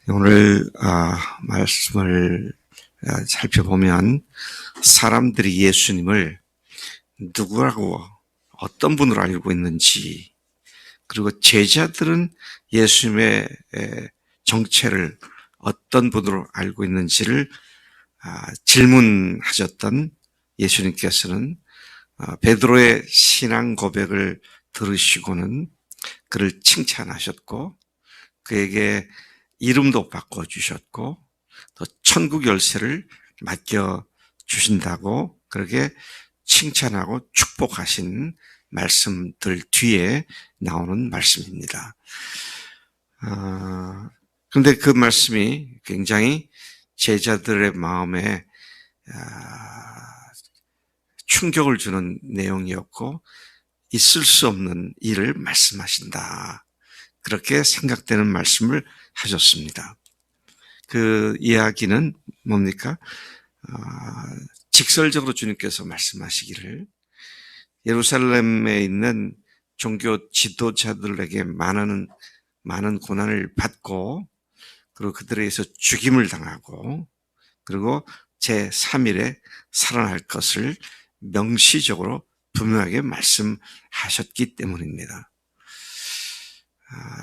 오늘 말씀을 살펴보면 사람들이 예수님을 누구라고 어떤 분으로 알고 있는지, 그리고 제자들은 예수님의 정체를 어떤 분으로 알고 있는지를 질문하셨던 예수님께서는 베드로의 신앙 고백을 들으시고는 그를 칭찬하셨고 그에게 이름도 바꿔주셨고 또 천국 열쇠를 맡겨주신다고 그렇게 칭찬하고 축복하신 말씀들 뒤에 나오는 말씀입니다. 그런데 그 말씀이 굉장히 제자들의 마음에 충격을 주는 내용이었고 있을 수 없는 일을 말씀하신다. 그렇게 생각되는 말씀을 하셨습니다. 그 이야기는 뭡니까? 직설적으로 주님께서 말씀하시기를 예루살렘에 있는 종교 지도자들에게 많은 고난을 받고 그리고 그들에 의해서 죽임을 당하고 그리고 제3일에 살아날 것을 명시적으로 분명하게 말씀하셨기 때문입니다.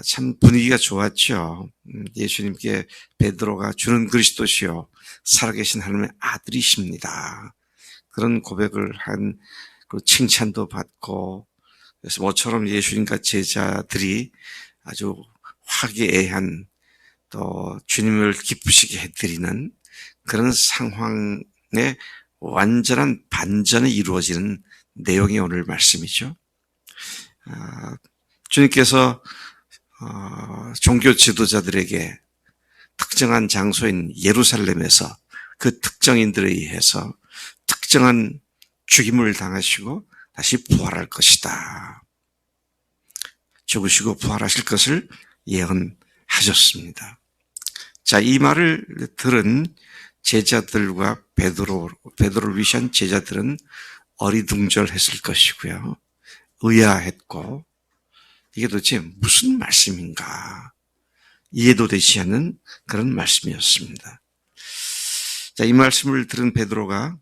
참 분위기가 좋았죠. 예수님께 베드로가 주는 그리스도시요 살아계신 하나님의 아들이십니다. 그런 고백을 한, 그리고 칭찬도 받고, 그래서 모처럼 예수님과 제자들이 아주 화기애애한 또 주님을 기쁘시게 해드리는 그런 상황의 완전한 반전이 이루어지는 내용이 오늘 말씀이죠. 주님께서 종교 지도자들에게 특정한 장소인 예루살렘에서 그 특정인들에 의해서 특정한 죽임을 당하시고 다시 부활할 것이다. 죽으시고 부활하실 것을 예언하셨습니다. 자, 이 말을 들은 제자들과 베드로를 위한 제자들은 어리둥절했을 것이고요. 의아했고 이게 도대체 무슨 말씀인가 이해도 되지 않는 그런 말씀이었습니다. 자, 이 말씀을 들은 베드로가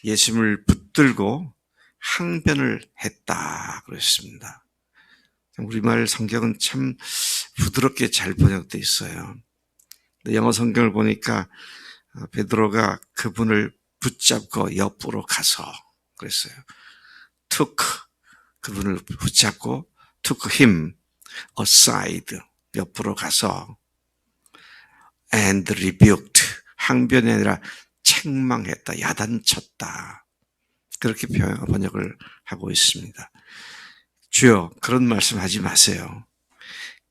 예수님을 붙들고 항변을 했다 그랬습니다. 우리말 성경은 참 부드럽게 잘 번역되어 있어요. 영어 성경을 보니까 베드로가 그분을 붙잡고 옆으로 가서 그랬어요. took 그분을 붙잡고 took him aside 옆으로 가서 and rebuked 항변이 아니라 책망했다, 야단쳤다 그렇게 번역을 하고 있습니다. 주여 그런 말씀하지 마세요.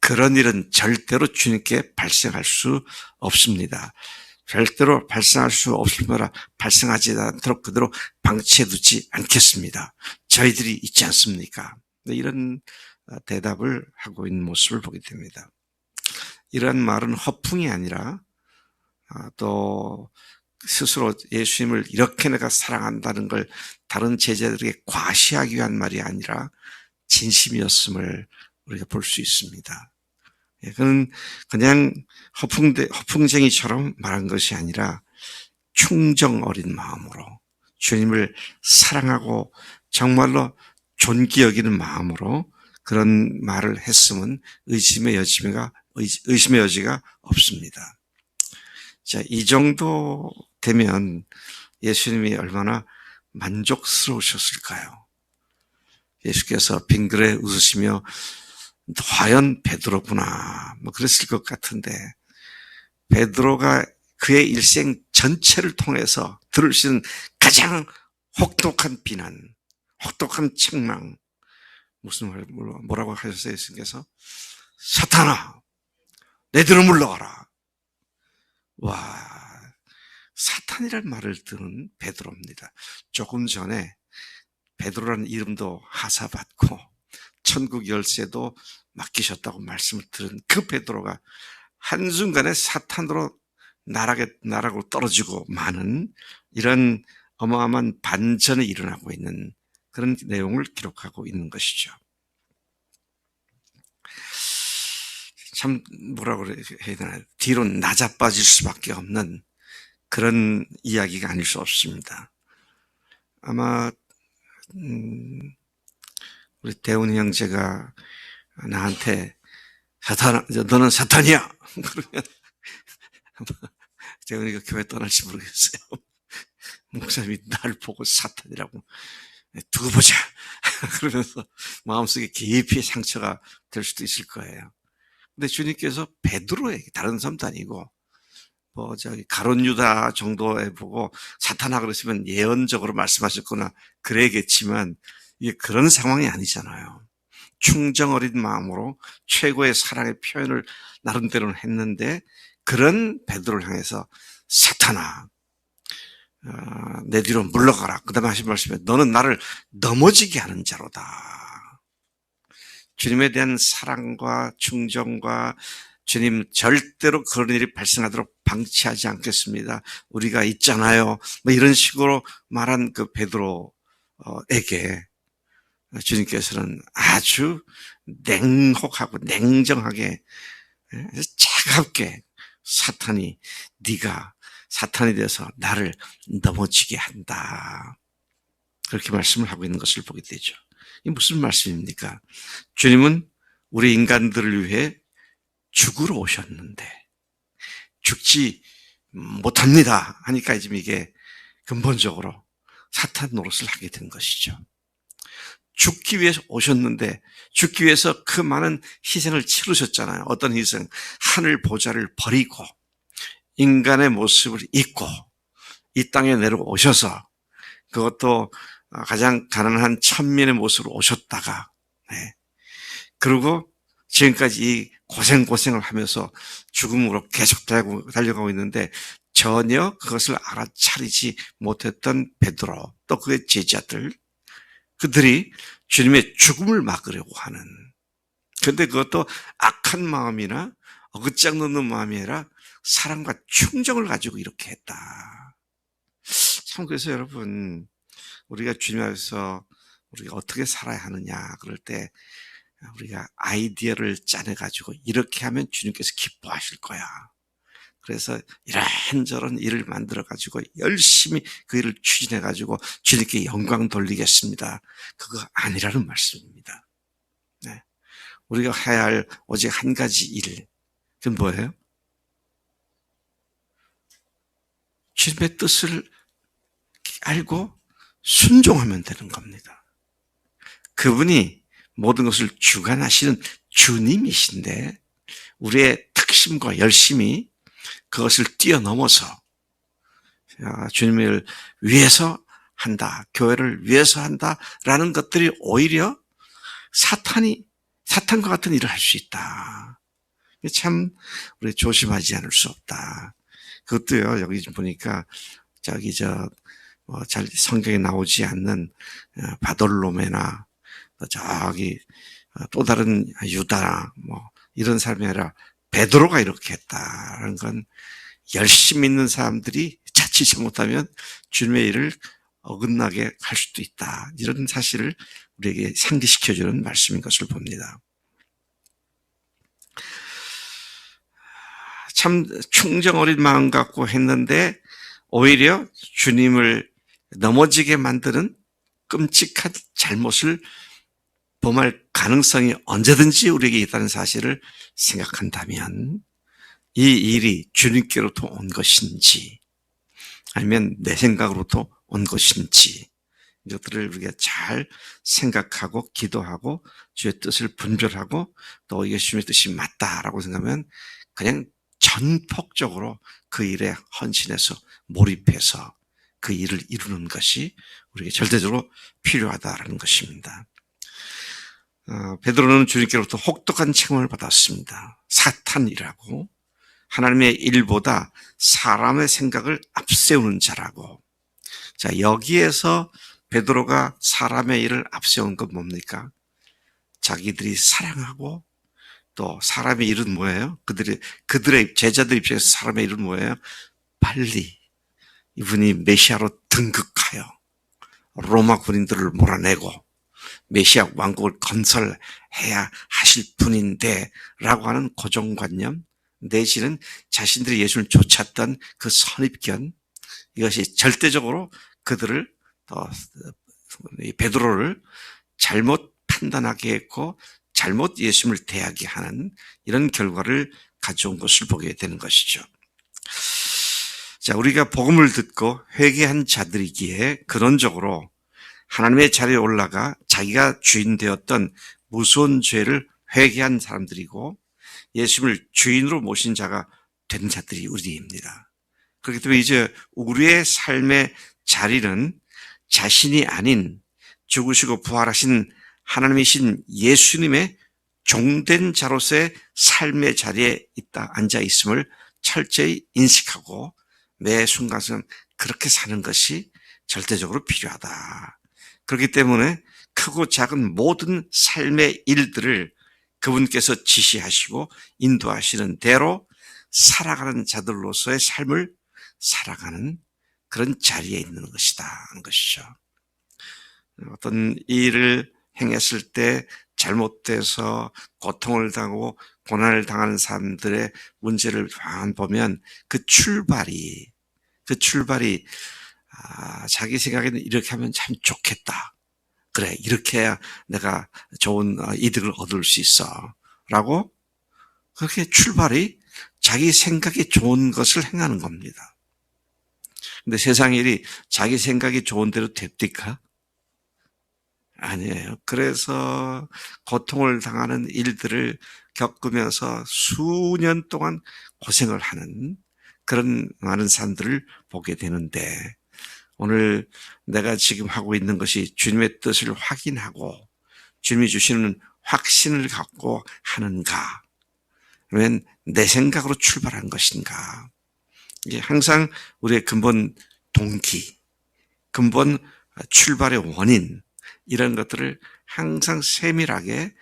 그런 일은 절대로 주님께 발생할 수 없습니다. 절대로 발생할 수 없을 거라 발생하지 않도록 그대로 방치해두지 않겠습니다. 저희들이 있지 않습니까? 이런 대답을 하고 있는 모습을 보게 됩니다. 이러한 말은 허풍이 아니라 또 스스로 예수님을 이렇게 내가 사랑한다는 걸 다른 제자들에게 과시하기 위한 말이 아니라 진심이었음을 우리가 볼 수 있습니다. 그는 그냥 허풍쟁이처럼 말한 것이 아니라 충정 어린 마음으로 주님을 사랑하고 정말로 존귀 여기는 마음으로 그런 말을 했으면 의심의 여지가 없습니다. 자, 이 정도 되면 예수님이 얼마나 만족스러우셨을까요? 예수께서 빙그레 웃으시며 과연 베드로구나 그랬을 것 같은데 베드로가 그의 일생 전체를 통해서 들을 수 있는 가장 혹독한 비난, 혹독한 책망 무슨 말 뭐라고 하셨어요? 예수님께서 사탄아 내들어 물러가라. 와, 사탄이라는 말을 듣는 베드로입니다. 조금 전에 베드로라는 이름도 하사받고 천국 열쇠도 맡기셨다고 말씀을 들은 그 베드로가 한순간에 사탄으로 나락으로 떨어지고 마는 이런 어마어마한 반전이 일어나고 있는 그런 내용을 기록하고 있는 것이죠. 참 뭐라고 해야 되나, 뒤로 낮아빠질 수밖에 없는 그런 이야기가 아닐 수 없습니다. 아마 우리 대훈이 형제가 나한테 너는 사탄이야 그러면 대훈이가 교회 떠날지 모르겠어요. 목사님이 나를 보고 사탄이라고 두고 보자 그러면서 마음속에 깊이 상처가 될 수도 있을 거예요. 근데 주님께서 베드로에게, 다른 사람도 아니고 가룟 유다 정도에 보고 사탄아 그러시면 예언적으로 말씀하셨거나 그래야겠지만 이게 그런 상황이 아니잖아요. 충정 어린 마음으로 최고의 사랑의 표현을 나름대로는 했는데, 그런 베드로를 향해서 사탄아 내 뒤로 물러가라. 그 다음에 하신 말씀에 너는 나를 넘어지게 하는 자로다. 주님에 대한 사랑과 충정과 주님 절대로 그런 일이 발생하도록 방치하지 않겠습니다. 우리가 있잖아요. 이런 식으로 말한 그 베드로에게 주님께서는 아주 냉혹하고 냉정하게, 차갑게 네가 사탄이 되어서 나를 넘어지게 한다. 그렇게 말씀을 하고 있는 것을 보게 되죠. 이게 무슨 말씀입니까? 주님은 우리 인간들을 위해 죽으러 오셨는데 죽지 못합니다 하니까 지금 이게 근본적으로 사탄 노릇을 하게 된 것이죠. 죽기 위해서 오셨는데, 죽기 위해서 그 많은 희생을 치르셨잖아요. 어떤 희생? 하늘 보좌를 버리고 인간의 모습을 입고 이 땅에 내려오셔서, 그것도 가장 가난한 천민의 모습으로 오셨다가, 그리고 지금까지 이 고생을 하면서 죽음으로 계속 달려가고 있는데 전혀 그것을 알아차리지 못했던 베드로, 또 그의 제자들, 그들이 주님의 죽음을 막으려고 하는, 그런데 그것도 악한 마음이나 어긋장 놓는 마음이 아니라 사랑과 충정을 가지고 이렇게 했다. 참, 그래서 여러분, 우리가 주님 앞에서 우리가 어떻게 살아야 하느냐 그럴 때 우리가 아이디어를 짜내가지고 이렇게 하면 주님께서 기뻐하실 거야. 그래서 이런저런 일을 만들어가지고 열심히 그 일을 추진해가지고 주님께 영광 돌리겠습니다. 그거 아니라는 말씀입니다. 네. 우리가 해야 할 오직 한 가지 일, 그건 뭐예요? 주님의 뜻을 알고 순종하면 되는 겁니다. 그분이 모든 것을 주관하시는 주님이신데 우리의 특심과 열심이 그것을 뛰어넘어서 주님을 위해서 한다, 교회를 위해서 한다라는 것들이 오히려 사탄과 같은 일을 할 수 있다. 참 우리 조심하지 않을 수 없다. 그것도요, 여기 보니까 잘 성경에 나오지 않는 바돌로메나 또 다른 유다나 이런 사람이 아니라 베드로가 이렇게 했다라는 건, 열심히 있는 사람들이 자칫 잘못하면 주님의 일을 어긋나게 할 수도 있다. 이런 사실을 우리에게 상기시켜주는 말씀인 것을 봅니다. 참 충정 어린 마음 갖고 했는데 오히려 주님을 넘어지게 만드는 끔찍한 잘못을 범할 가능성이 언제든지 우리에게 있다는 사실을 생각한다면 이 일이 주님께로부터 온 것인지 아니면 내 생각으로부터 온 것인지 이것들을 우리가 잘 생각하고 기도하고 주의 뜻을 분별하고 또 이게 주님의 뜻이 맞다라고 생각하면 그냥 전폭적으로 그 일에 헌신해서 몰입해서 그 일을 이루는 것이 우리에게 절대적으로 필요하다라는 것입니다. 베드로는 주님께로부터 혹독한 책망을 받았습니다. 사탄이라고, 하나님의 일보다 사람의 생각을 앞세우는 자라고. 자, 여기에서 베드로가 사람의 일을 앞세운 건 뭡니까? 자기들이 사랑하고 또 사람의 일은 뭐예요? 그들의 제자들 입장에서 사람의 일은 뭐예요? 빨리 이분이 메시아로 등극하여 로마 군인들을 몰아내고 메시아 왕국을 건설해야 하실 분인데 라고 하는 고정관념 내지는 자신들이 예수를 쫓았던 그 선입견, 이것이 절대적으로 그들을 베드로를 잘못 판단하게 했고 잘못 예수님을 대하게 하는 이런 결과를 가져온 것을 보게 되는 것이죠. 자, 우리가 복음을 듣고 회개한 자들이기에 근원적으로 하나님의 자리에 올라가 자기가 주인 되었던 무서운 죄를 회개한 사람들이고 예수님을 주인으로 모신 자가 된 자들이 우리입니다. 그렇기 때문에 이제 우리의 삶의 자리는 자신이 아닌 죽으시고 부활하신 하나님이신 예수님의 종된 자로서의 삶의 자리에 앉아 있음을 철저히 인식하고 매 순간순간 그렇게 사는 것이 절대적으로 필요하다. 그렇기 때문에 크고 작은 모든 삶의 일들을 그분께서 지시하시고 인도하시는 대로 살아가는 자들로서의 삶을 살아가는 그런 자리에 있는 것이다 하는 것이죠. 어떤 일을 행했을 때 잘못돼서 고통을 당하고 고난을 당하는 사람들의 문제를 보면 그 출발이 자기 생각에는 이렇게 하면 참 좋겠다. 그래, 이렇게 해야 내가 좋은 이득을 얻을 수 있어. 라고 그렇게 출발이 자기 생각이 좋은 것을 행하는 겁니다. 근데 세상 일이 자기 생각이 좋은 대로 됩니까? 아니에요. 그래서 고통을 당하는 일들을 겪으면서 수년 동안 고생을 하는 그런 많은 사람들을 보게 되는데 오늘 내가 지금 하고 있는 것이 주님의 뜻을 확인하고 주님이 주시는 확신을 갖고 하는가? 아니면 내 생각으로 출발한 것인가? 이게 항상 우리의 근본 동기, 근본 출발의 원인 이런 것들을 항상 세밀하게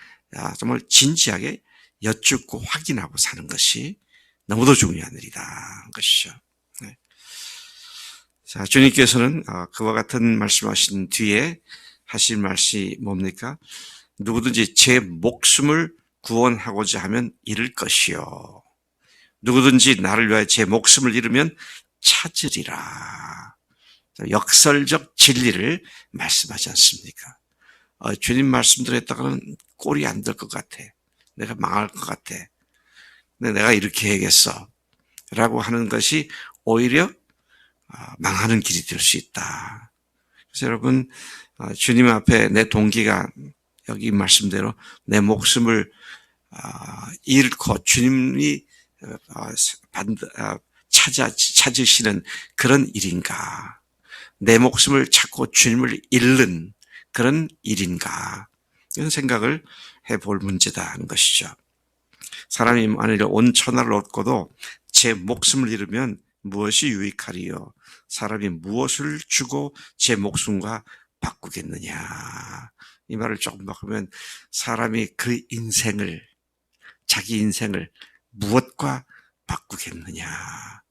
정말 진지하게 여쭙고 확인하고 사는 것이 너무도 중요한 일이다 것이죠. 네. 자, 주님께서는 그와 같은 말씀하신 뒤에 하실 말씀이 뭡니까? 누구든지 제 목숨을 구원하고자 하면 잃을 것이요. 누구든지 나를 위하여 제 목숨을 잃으면 찾으리라. 역설적 진리를 말씀하지 않습니까? 주님 말씀대로 했다가는 꼴이 안 될 것 같아. 내가 망할 것 같아. 근데 내가 이렇게 해야겠어. 라고 하는 것이 오히려 망하는 길이 될 수 있다. 그래서 여러분, 주님 앞에 내 동기가 여기 말씀대로 내 목숨을 잃고 주님이 찾으시는 그런 일인가? 내 목숨을 찾고 주님을 잃는 그런 일인가? 이런 생각을 해볼 문제다 하는 것이죠. 사람이 만일 온 천하를 얻고도 제 목숨을 잃으면 무엇이 유익하리요? 사람이 무엇을 주고 제 목숨과 바꾸겠느냐? 이 말을 조금 바꾸면 사람이 그 인생을, 자기 인생을 무엇과 바꾸겠느냐?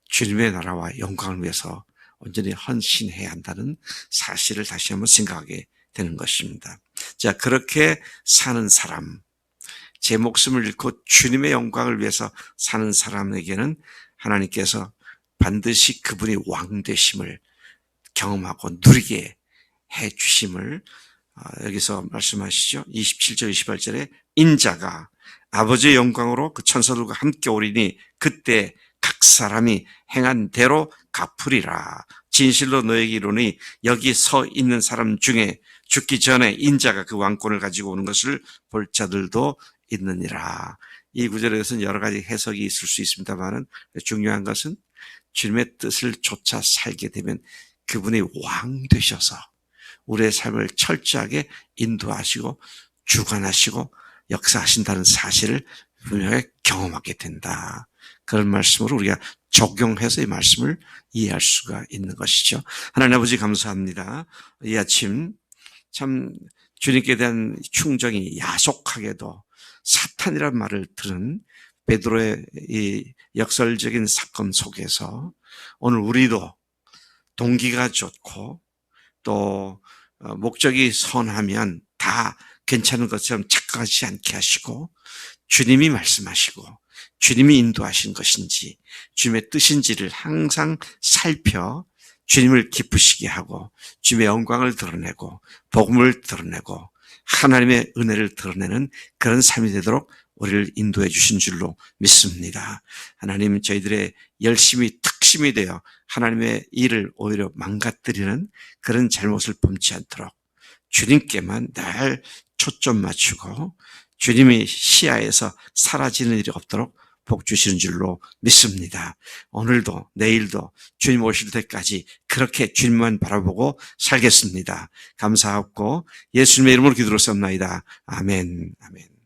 주님의 나라와 영광을 위해서 온전히 헌신해야 한다는 사실을 다시 한번 생각하게 되는 것입니다. 자, 그렇게 사는 사람, 제 목숨을 잃고 주님의 영광을 위해서 사는 사람에게는 하나님께서 반드시 그분이 왕 되심을 경험하고 누리게 해 주심을 여기서 말씀하시죠. 27절 28절에 인자가 아버지의 영광으로 그 천사들과 함께 오리니 그때 각 사람이 행한 대로 갚으리라. 진실로 너에게 이르노니 여기 서 있는 사람 중에 죽기 전에 인자가 그 왕권을 가지고 오는 것을 볼 자들도 있느니라. 이 구절에 대해서는 여러 가지 해석이 있을 수 있습니다만 중요한 것은 주님의 뜻을 쫓아 살게 되면 그분이 왕 되셔서 우리의 삶을 철저하게 인도하시고 주관하시고 역사하신다는 사실을 분명히 경험하게 된다. 그런 말씀으로 우리가 적용해서 이 말씀을 이해할 수가 있는 것이죠. 하나님 아버지 감사합니다. 이 아침 참 주님께 대한 충정이 야속하게도 사탄이란 말을 들은 베드로의 이 역설적인 사건 속에서 오늘 우리도 동기가 좋고 또 목적이 선하면 다 괜찮은 것처럼 착각하지 않게 하시고 주님이 말씀하시고 주님이 인도하신 것인지 주님의 뜻인지를 항상 살펴 주님을 기쁘시게 하고 주님의 영광을 드러내고 복음을 드러내고 하나님의 은혜를 드러내는 그런 삶이 되도록 우리를 인도해 주신 줄로 믿습니다. 하나님, 저희들의 열심히 특심이 되어 하나님의 일을 오히려 망가뜨리는 그런 잘못을 범치 않도록 주님께만 늘 초점 맞추고 주님의 시야에서 사라지는 일이 없도록 복 주시는 줄로 믿습니다. 오늘도 내일도 주님 오실 때까지 그렇게 주님만 바라보고 살겠습니다. 감사하고 예수님의 이름으로 기도로 쌉나이다. 아멘. 아멘.